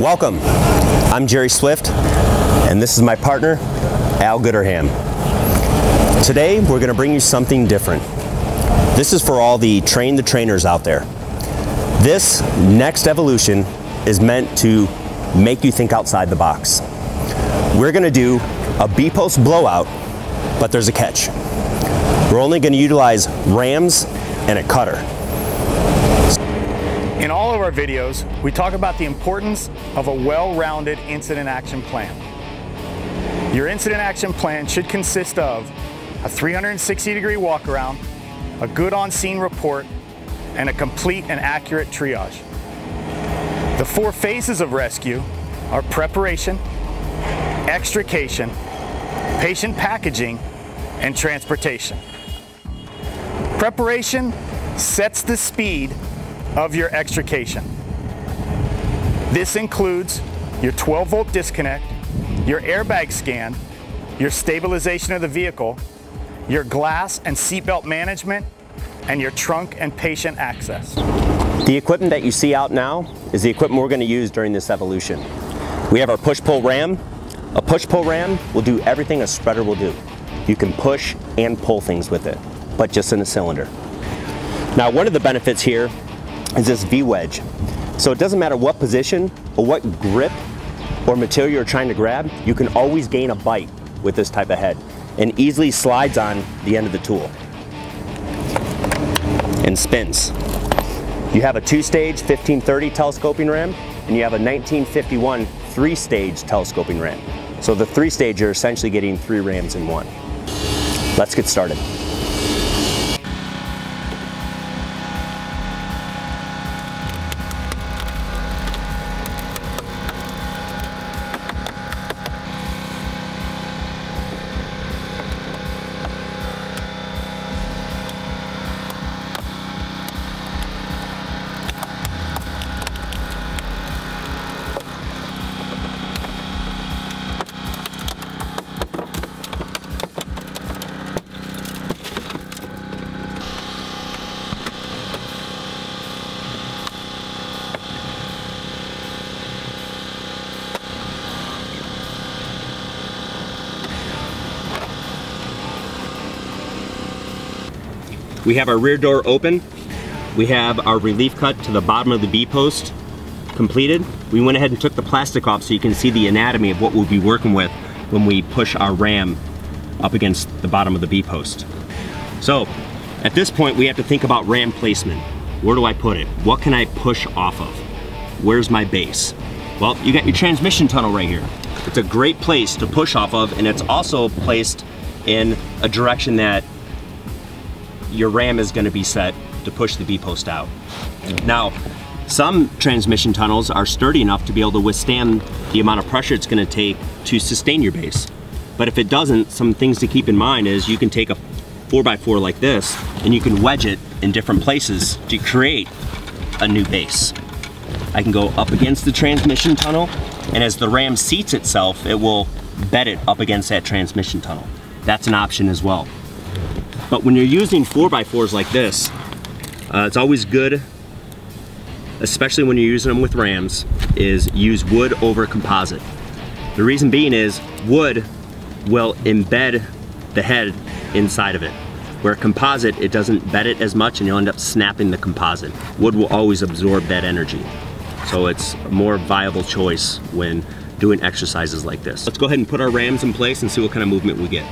Welcome. I'm Jerry Swift, and this is my partner, Al Gooderham. Today, we're going to bring you something different. This is for all the train the trainers out there. This next evolution is meant to make you think outside the box. We're going to do a B-post blowout, but there's a catch. We're only going to utilize rams and a cutter. In all of our videos, we talk about the importance of a well-rounded incident action plan. Your incident action plan should consist of a 360-degree walk-around, a good on-scene report, and a complete and accurate triage. The 4 phases of rescue are preparation, extrication, patient packaging, and transportation. Preparation sets the speed of your extrication. This includes your 12-volt disconnect, your airbag scan, your stabilization of the vehicle, your glass and seatbelt management, and your trunk and patient access. The equipment that you see out now is the equipment we're going to use during this evolution. We have our push-pull ram. A push-pull ram will do everything a spreader will do. You can push and pull things with it, but just in a cylinder. Now, one of the benefits here is this V-wedge. So it doesn't matter what position or what grip or material you're trying to grab, you can always gain a bite with this type of head and easily slides on the end of the tool and spins. You have a 2-stage 1530 telescoping ram, and you have a 1951 3-stage telescoping ram. So the 3-stage, you're essentially getting 3 rams in one. Let's get started. We have our rear door open. We have our relief cut to the bottom of the B-post completed. We went ahead and took the plastic off so you can see the anatomy of what we'll be working with when we push our ram up against the bottom of the B-post. So at this point, we have to think about ram placement. Where do I put it? What can I push off of? Where's my base? Well, you got your transmission tunnel right here. It's a great place to push off of, and it's also placed in a direction that your ram is going to be set to push the B-post out. Now, some transmission tunnels are sturdy enough to be able to withstand the amount of pressure it's going to take to sustain your base. But if it doesn't, some things to keep in mind is you can take a 4x4 like this and you can wedge it in different places to create a new base. I can go up against the transmission tunnel, and as the ram seats itself, it will bed it up against that transmission tunnel. That's an option as well. But when you're using 4x4s like this, it's always good, especially when you're using them with rams, is use wood over composite. The reason being is wood will embed the head inside of it. Where composite, it doesn't bed it as much and you'll end up snapping the composite. Wood will always absorb that energy. So it's a more viable choice when doing exercises like this. Let's go ahead and put our rams in place and see what kind of movement we get.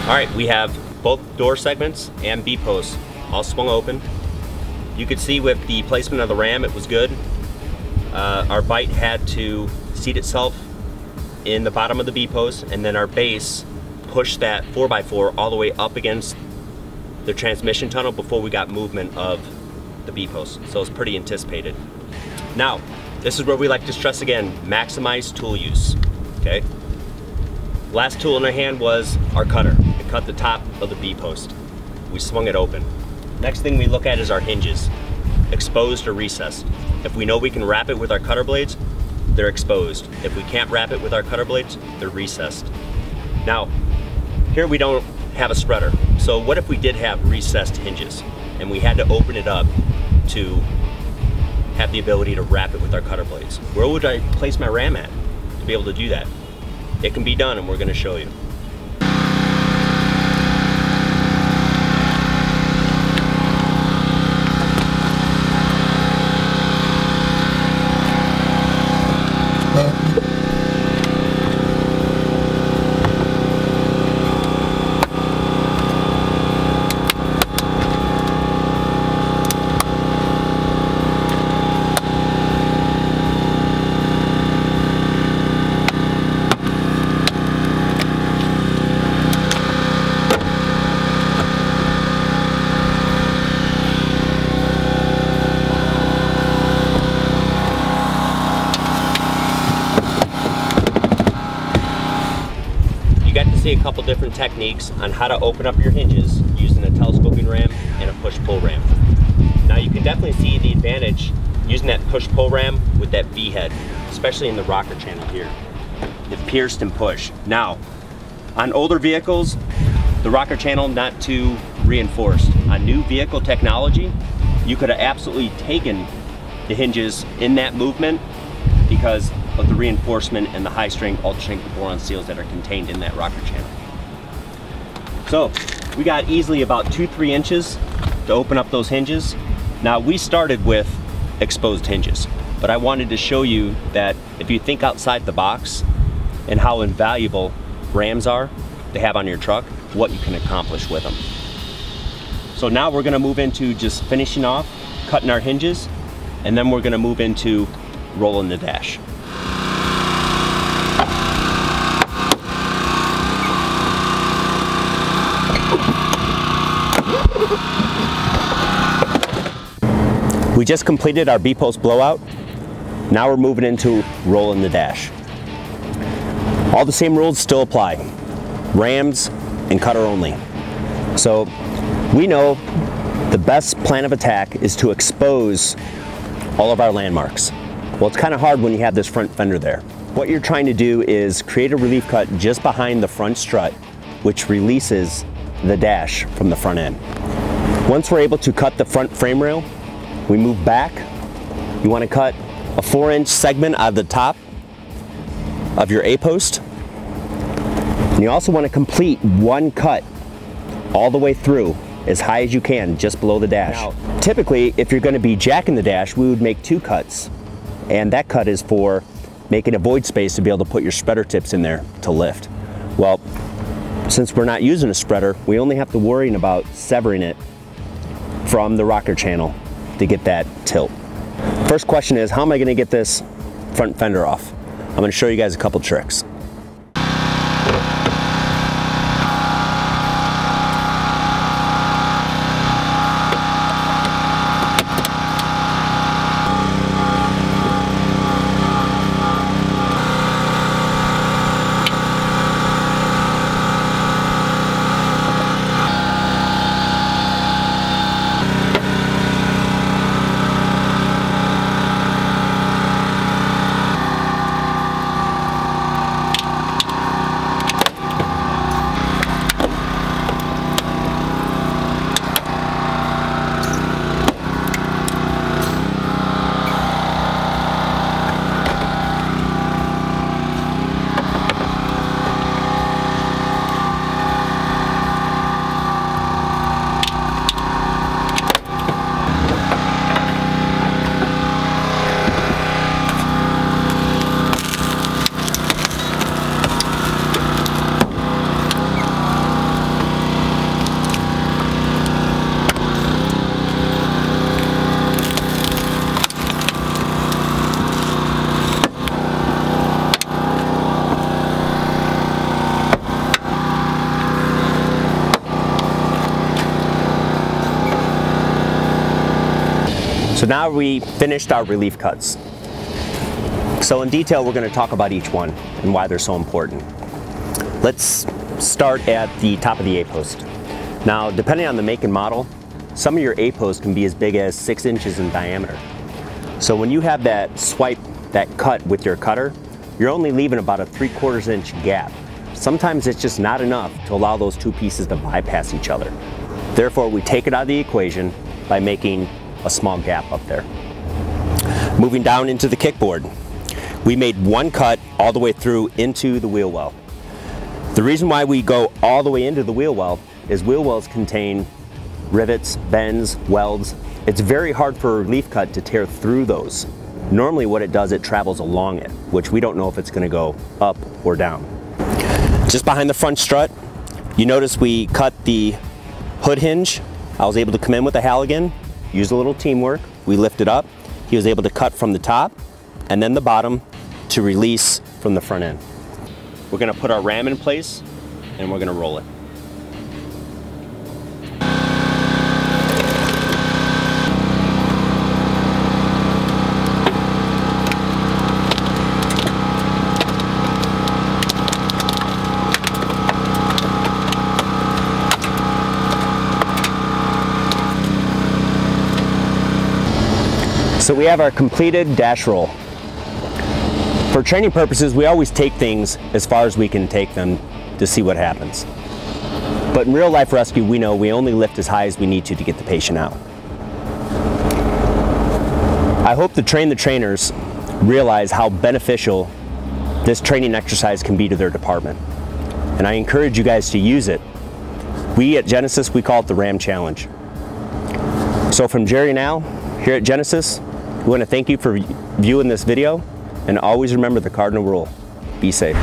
All right, we have both door segments and B-posts all swung open. You could see with the placement of the ram, it was good. Our bite had to seat itself in the bottom of the B-post, and then our base pushed that 4x4 all the way up against the transmission tunnel before we got movement of the B-post. So it's pretty anticipated. Now, This is where we like to stress again, maximize tool use, okay? Last tool in our hand was our cutter. It cut the top of the B-post. We swung it open. Next thing we look at is our hinges, exposed or recessed. If we know we can wrap it with our cutter blades, they're exposed. If we can't wrap it with our cutter blades, they're recessed. Now, here we don't have a spreader. So what if we did have recessed hinges and we had to open it up to have the ability to wrap it with our cutter blades? Where would I place my ram at to be able to do that? It can be done, and we're going to show you. A couple different techniques on how to open up your hinges using a telescoping ram and a push-pull ram. Now you can definitely see the advantage using that push-pull ram with that V-head, especially in the rocker channel here. It pierced and pushed. Now, on older vehicles, the rocker channel not too reinforced. On new vehicle technology, you could have absolutely taken the hinges in that movement because of the reinforcement and the high strength, ultra strength boron seals that are contained in that rocker channel. So we got easily about 2-3 inches to open up those hinges. Now we started with exposed hinges, but I wanted to show you that if you think outside the box and how invaluable rams are to have on your truck, what you can accomplish with them. So now we're gonna move into just finishing off, cutting our hinges, and then we're gonna move into rolling the dash. We just completed our B-post blowout. Now we're moving into rolling the dash. All the same rules still apply. Rams and cutter only. So we know the best plan of attack is to expose all of our landmarks. Well, it's kind of hard when you have this front fender there. What you're trying to do is create a relief cut just behind the front strut, which releases the dash from the front end. Once we're able to cut the front frame rail, we move back. You want to cut a 4-inch segment out of the top of your A-post. And you also want to complete one cut all the way through as high as you can, just below the dash. Now, typically, if you're going to be jacking the dash, we would make 2 cuts. And that cut is for making a void space to be able to put your spreader tips in there to lift. Well, since we're not using a spreader, we only have to worry about severing it from the rocker channel to get that tilt. First question is, how am I going to get this front fender off? I'm going to show you guys a couple tricks. So now we finished our relief cuts. So in detail, we're going to talk about each one and why they're so important. Let's start at the top of the A-post. Now, depending on the make and model, some of your A-posts can be as big as 6 inches in diameter. So when you have that swipe, that cut with your cutter, you're only leaving about a 3/4 inch gap. Sometimes it's just not enough to allow those two pieces to bypass each other. Therefore, we take it out of the equation by making a small gap up there. Moving down into the kickboard, we made one cut all the way through into the wheel well. The reason why we go all the way into the wheel well is wheel wells contain rivets, bends, welds. It's very hard for a relief cut to tear through those. Normally what it does, it travels along it, which we don't know if it's going to go up or down. Just behind the front strut, you notice we cut the hood hinge. I was able to come in with a Halligan, use a little teamwork. We lifted up. He was able to cut from the top and then the bottom to release from the front end. We're going to put our ram in place and we're going to roll it. So we have our completed dash roll. For training purposes, we always take things as far as we can take them to see what happens. But in real life rescue, we know we only lift as high as we need to get the patient out. I hope to train the trainers realize how beneficial this training exercise can be to their department. And I encourage you guys to use it. We at Genesis, we call it the Ram Challenge. So from Jerry and Al, here at Genesis, we want to thank you for viewing this video, and always remember the cardinal rule: be safe.